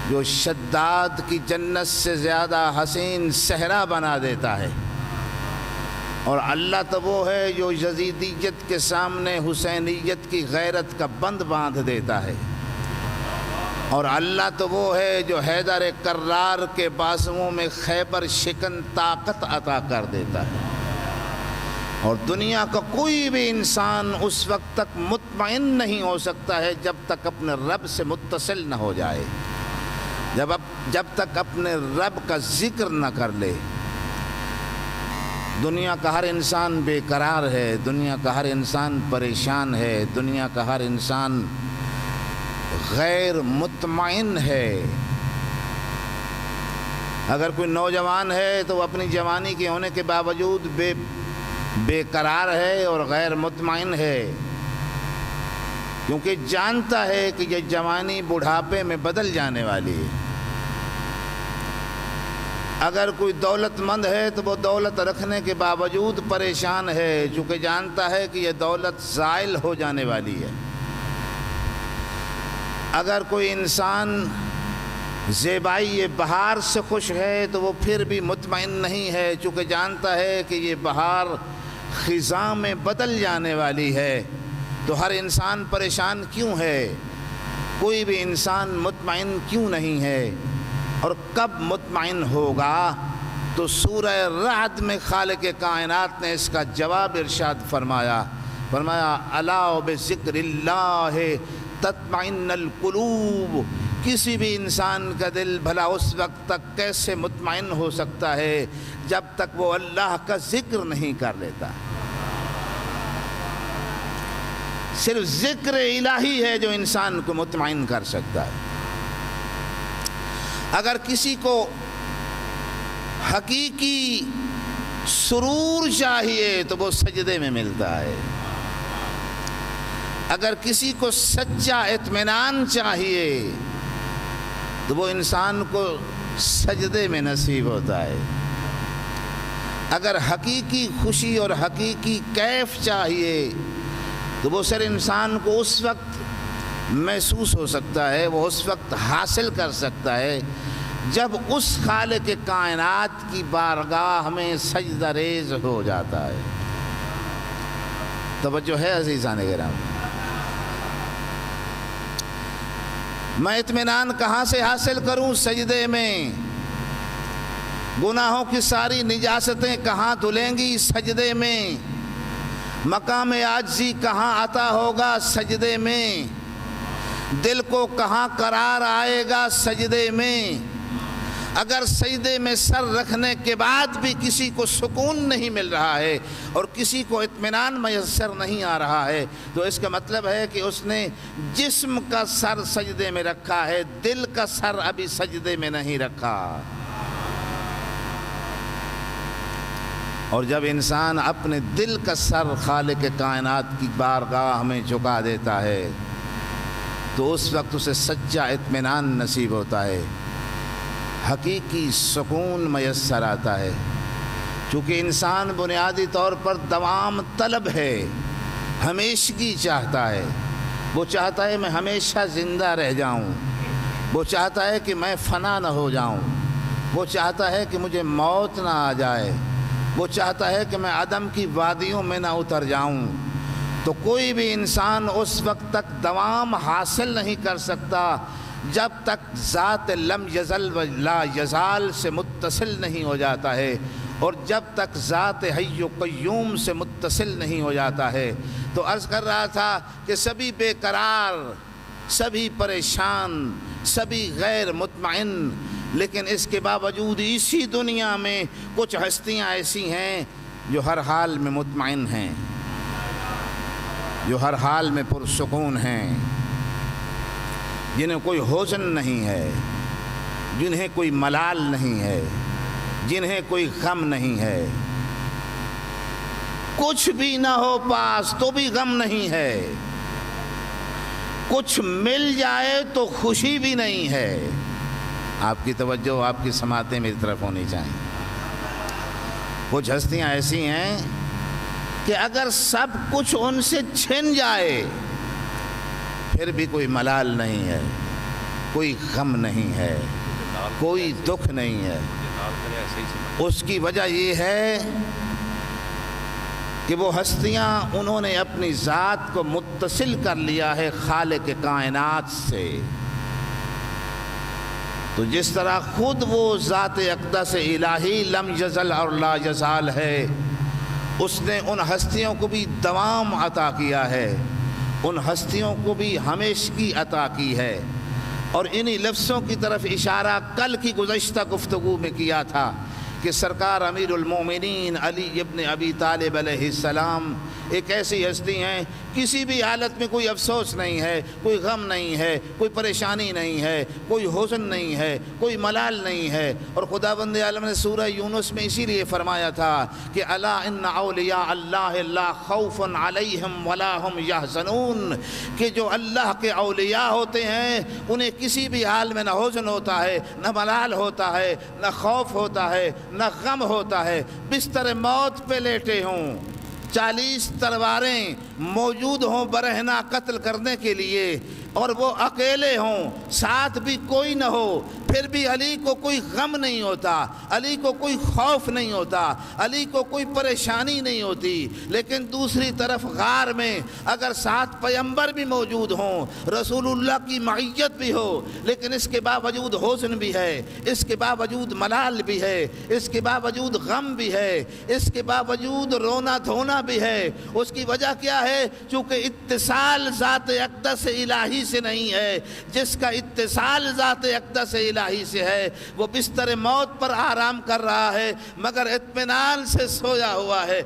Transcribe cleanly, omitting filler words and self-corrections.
جو شداد کی جنت سے زیادہ حسین صحرا بنا دیتا ہے، اور اللہ تو وہ ہے جو یزیدیت کے سامنے حسینیت کی غیرت کا بند باندھ دیتا ہے، اور اللہ تو وہ ہے جو حیدر کرار کے بازوؤں میں خیبر شکن طاقت عطا کر دیتا ہے۔ اور دنیا کا کوئی بھی انسان اس وقت تک مطمئن نہیں ہو سکتا ہے جب تک اپنے رب سے متصل نہ ہو جائے، جب تک اپنے رب کا ذکر نہ کر لے۔ دنیا کا ہر انسان بے قرار ہے، دنیا کا ہر انسان پریشان ہے، دنیا کا ہر انسان غیر مطمئن ہے۔ اگر کوئی نوجوان ہے تو وہ اپنی جوانی کے ہونے کے باوجود بے قرار ہے اور غیر مطمئن ہے، کیونکہ جانتا ہے کہ یہ جوانی بڑھاپے میں بدل جانے والی ہے۔ اگر کوئی دولت مند ہے تو وہ دولت رکھنے کے باوجود پریشان ہے، چونکہ جانتا ہے کہ یہ دولت زائل ہو جانے والی ہے۔ اگر کوئی انسان زیبائی بہار سے خوش ہے تو وہ پھر بھی مطمئن نہیں ہے، چونکہ جانتا ہے کہ یہ بہار خزاں میں بدل جانے والی ہے۔ تو ہر انسان پریشان کیوں ہے؟ کوئی بھی انسان مطمئن کیوں نہیں ہے؟ اور کب مطمئن ہوگا؟ تو سورہ رعد میں خالق کائنات نے اس کا جواب ارشاد فرمایا الا بذکر اللہ تطمئن القلوب۔ کسی بھی انسان کا دل بھلا اس وقت تک کیسے مطمئن ہو سکتا ہے جب تک وہ اللہ کا ذکر نہیں کر لیتا۔ صرف ذکر الہی ہے جو انسان کو مطمئن کر سکتا ہے۔ اگر کسی کو حقیقی سرور چاہیے تو وہ سجدے میں ملتا ہے۔ اگر کسی کو سچا اطمینان چاہیے تو وہ انسان کو سجدے میں نصیب ہوتا ہے۔ اگر حقیقی خوشی اور حقیقی کیف چاہیے تو وہ صرف انسان کو اس وقت محسوس ہو سکتا ہے، وہ اس وقت حاصل کر سکتا ہے جب اس خالق کائنات کی بارگاہ میں سجدہ ریز ہو جاتا ہے۔ توجہ ہے عزیزان کرام؟ میں اطمینان کہاں سے حاصل کروں؟ سجدے میں۔ گناہوں کی ساری نجاستیں کہاں دھلیں گی؟ سجدے میں۔ مقام عاجزی کہاں عطا ہوگا؟ سجدے میں۔ دل کو کہاں قرار آئے گا؟ سجدے میں۔ اگر سجدے میں سر رکھنے کے بعد بھی کسی کو سکون نہیں مل رہا ہے اور کسی کو اطمینان میسر نہیں آ رہا ہے تو اس کا مطلب ہے کہ اس نے جسم کا سر سجدے میں رکھا ہے، دل کا سر ابھی سجدے میں نہیں رکھا۔ اور جب انسان اپنے دل کا سر خالق کائنات کی بارگاہ میں جھکا دیتا ہے تو اس وقت اسے سچا اطمینان نصیب ہوتا ہے، حقیقی سکون میسر آتا ہے۔ چونکہ انسان بنیادی طور پر دوام طلب ہے، ہمیشگی چاہتا ہے۔ وہ چاہتا ہے میں ہمیشہ زندہ رہ جاؤں، وہ چاہتا ہے کہ میں فنا نہ ہو جاؤں، وہ چاہتا ہے کہ مجھے موت نہ آ جائے، وہ چاہتا ہے کہ میں عدم کی وادیوں میں نہ اتر جاؤں۔ تو کوئی بھی انسان اس وقت تک دوام حاصل نہیں کر سکتا جب تک ذات لم یزل و لا یزال سے متصل نہیں ہو جاتا ہے، اور جب تک ذات حی و قیوم سے متصل نہیں ہو جاتا ہے۔ تو عرض کر رہا تھا کہ سبھی بے قرار، سبھی پریشان، سبھی غیر مطمئن، لیکن اس کے باوجود اسی دنیا میں کچھ ہستیاں ایسی ہیں جو ہر حال میں مطمئن ہیں، جو ہر حال میں پرسکون ہیں، جنہیں کوئی حزن نہیں ہے، جنہیں کوئی ملال نہیں ہے، جنہیں کوئی غم نہیں ہے۔ کچھ بھی نہ ہو پاس تو بھی غم نہیں ہے، کچھ مل جائے تو خوشی بھی نہیں ہے۔ آپ کی توجہ، آپ کی سماعتیں میری طرف ہونی چاہیے۔ کچھ ہستیاں ایسی ہیں کہ اگر سب کچھ ان سے چھن جائے پھر بھی کوئی ملال نہیں ہے، کوئی غم نہیں ہے، کوئی دکھ نہیں ہے۔ اس کی وجہ یہ ہے کہ وہ ہستیاں انہوں نے اپنی ذات کو متصل کر لیا ہے خالق کائنات سے۔ تو جس طرح خود وہ ذات اقدس الہی لم یزل اور لا یزال ہے، اس نے ان ہستیوں کو بھی دوام عطا کیا ہے، ان ہستیوں کو بھی ہمیشگی عطا کی ہے۔ اور انہی لفظوں کی طرف اشارہ کل کی گزشتہ گفتگو میں کیا تھا کہ سرکار امیر المومنین علی ابن ابی طالب علیہ السلام ایک ایسی ہستی ہیں، کسی بھی حالت میں کوئی افسوس نہیں ہے، کوئی غم نہیں ہے، کوئی پریشانی نہیں ہے، کوئی حزن نہیں ہے، کوئی ملال نہیں ہے۔ اور خداوند عالم نے سورہ یونس میں اسی لیے فرمایا تھا کہ الا ان اولیاء اللہ لا خوف علیہم ولا هم یحزنون، کہ جو اللہ کے اولیاء ہوتے ہیں انہیں کسی بھی حال میں نہ حزن ہوتا ہے، نہ ملال ہوتا ہے، نہ خوف ہوتا ہے، نہ غم ہوتا ہے۔ بستر موت پہ لیٹے ہوں، 40 تلواریں موجود ہوں برہنہ قتل کرنے کے لیے، اور وہ اکیلے ہوں، ساتھ بھی کوئی نہ ہو، پھر بھی علی کو کوئی غم نہیں ہوتا، علی کو کوئی خوف نہیں ہوتا، علی کو کوئی پریشانی نہیں ہوتی۔ لیکن دوسری طرف غار میں اگر 7 پیغمبر بھی موجود ہوں، رسول اللہ کی معیت بھی ہو، لیکن اس کے باوجود حزن بھی ہے، اس کے باوجود ملال بھی ہے، اس کے باوجود غم بھی ہے، اس کے باوجود رونا دھونا بھی ہے۔ اس کی وجہ کیا ہے؟ چونکہ اتصال ذات اقدس الہی سے نہیں ہے۔ جس کا اتصال ذات اقدس الہی سے ہے وہ بستر موت پر آرام کر رہا ہے، مگر اطمینان سے سویا ہوا ہے۔